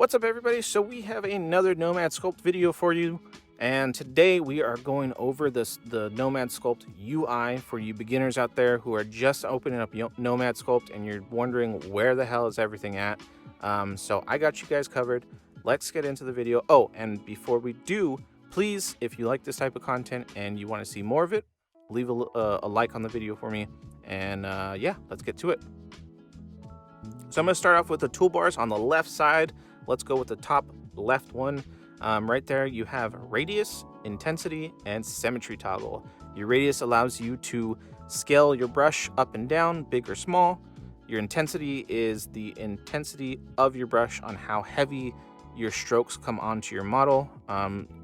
What's up, everybody? So we have another Nomad Sculpt video for you, and today we are going over the Nomad Sculpt UI for you beginners out there who are just opening up Nomad Sculpt and you're wondering where the hell is everything at. So I got you guys covered. Let's get into the video. Oh, and before we do, please, if you like this type of content and you want to see more of it, leave a like on the video for me, and yeah, let's get to it. So I'm going to start off with the toolbars on the left side. Let's go with the top left one. Right there you have radius, intensity, and symmetry toggle. Your radius allows you to scale your brush up and down, big or small. Your intensity is the intensity of your brush on how heavy your strokes come onto your model.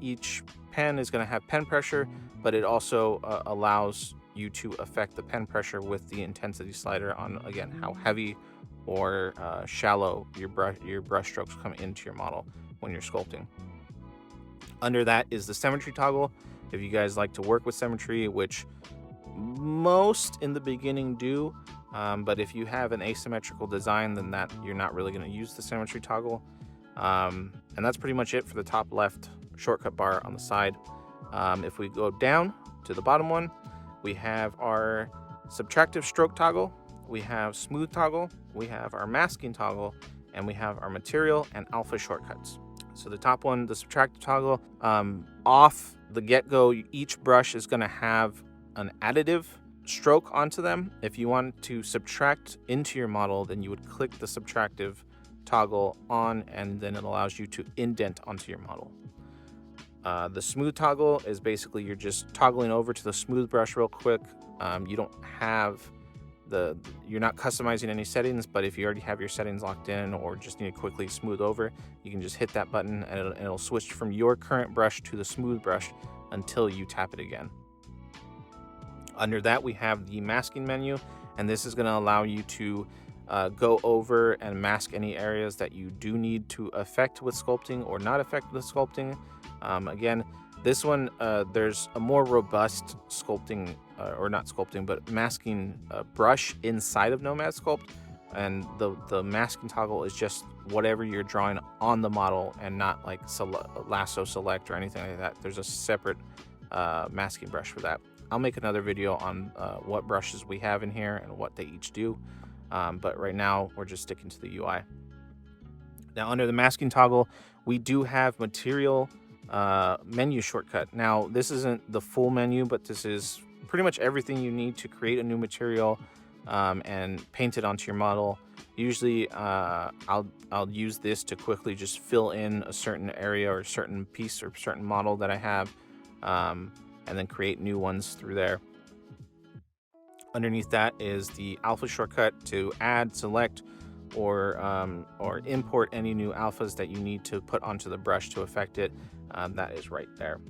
Each pen is going to have pen pressure, but it also allows you to affect the pen pressure with the intensity slider on, again, how heavy or shallow your brush strokes come into your model when you're sculpting. Under that is the symmetry toggle. If you guys like to work with symmetry, which most in the beginning do, but if you have an asymmetrical design, then you're not really going to use the symmetry toggle. And that's pretty much it for the top left shortcut bar on the side. If we go down to the bottom one, we have our subtractive stroke toggle, we have smooth toggle, we have our masking toggle, and we have our material and alpha shortcuts. So the top one, the subtractive toggle, off the get-go, each brush is going to have an additive stroke onto them. If you want to subtract into your model, then you would click the subtractive toggle on, and then it allows you to indent onto your model. The smooth toggle is basically you're just toggling over to the smooth brush real quick. You don't have you're not customizing any settings, but if you already have your settings locked in or just need to quickly smooth over, you can just hit that button and it'll switch from your current brush to the smooth brush until you tap it again. Under that, we have the masking menu, and this is going to allow you to go over and mask any areas that you do need to affect with sculpting or not affect with sculpting. Again, this one, there's a more robust sculpting, or not sculpting, but masking brush inside of Nomad Sculpt. And the masking toggle is just whatever you're drawing on the model and not like lasso select or anything like that. There's a separate masking brush for that. I'll make another video on what brushes we have in here and what they each do. But right now we're just sticking to the UI. Now under the masking toggle, we do have material menu shortcut. Now this isn't the full menu, but this is pretty much everything you need to create a new material and paint it onto your model. Usually I'll use this to quickly just fill in a certain area or a certain piece or certain model that I have, and then create new ones through there. Underneath that is the alpha shortcut to add, select, or import any new alphas that you need to put onto the brush to affect it. That is right there.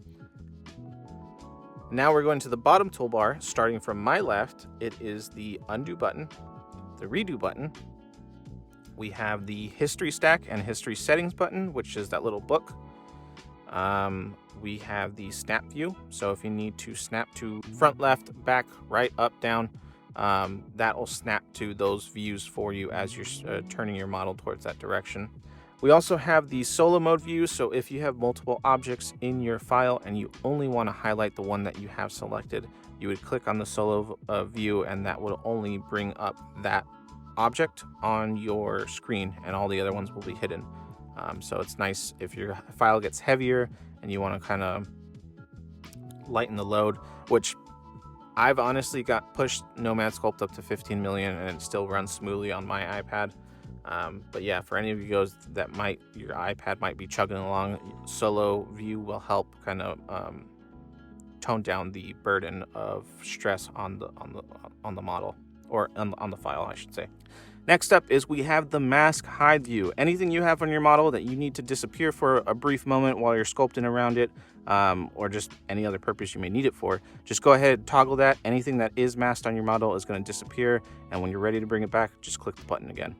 Now we're going to the bottom toolbar. Starting from my left, it is the undo button, the redo button. We have the history stack and history settings button, which is that little book. We have the snap view. So if you need to snap to front, left, back, right, up, down, that will snap to those views for you as you're turning your model towards that direction. We also have the solo mode view, so if you have multiple objects in your file and you only want to highlight the one that you have selected, you would click on the solo view, and that will only bring up that object on your screen, and all the other ones will be hidden. So it's nice if your file gets heavier and you want to kind of lighten the load, which I've honestly got pushed Nomad Sculpt up to 15 million and it still runs smoothly on my iPad. But yeah, for any of you guys that your iPad might be chugging along, solo view will help kind of tone down the burden of stress on the model, or on the file, I should say. Next up is we have the mask hide view. Anything you have on your model that you need to disappear for a brief moment while you're sculpting around it, or just any other purpose you may need it for, just go ahead and toggle that. Anything that is masked on your model is going to disappear, and when you're ready to bring it back, just click the button again.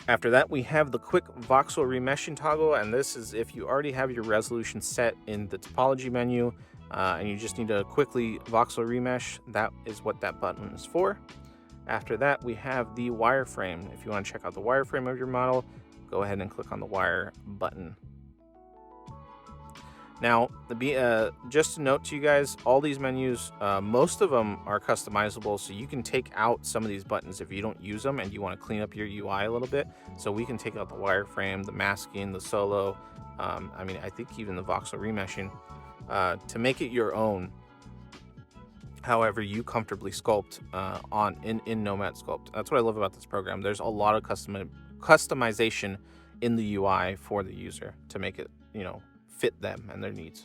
After that, we have the quick voxel remeshing toggle, and this is if you already have your resolution set in the topology menu and you just need to quickly voxel remesh. That is what that button is for. After that, we have the wireframe. If you want to check out the wireframe of your model, go ahead and click on the wire button. Now, just to note to you guys, all these menus, most of them are customizable, so you can take out some of these buttons if you don't use them and you want to clean up your UI a little bit. So we can take out the wireframe, the masking, the solo, I mean, I think even the voxel remeshing, to make it your own, however you comfortably sculpt in Nomad Sculpt. That's what I love about this program. There's a lot of customization in the UI for the user to make it, fit them and their needs.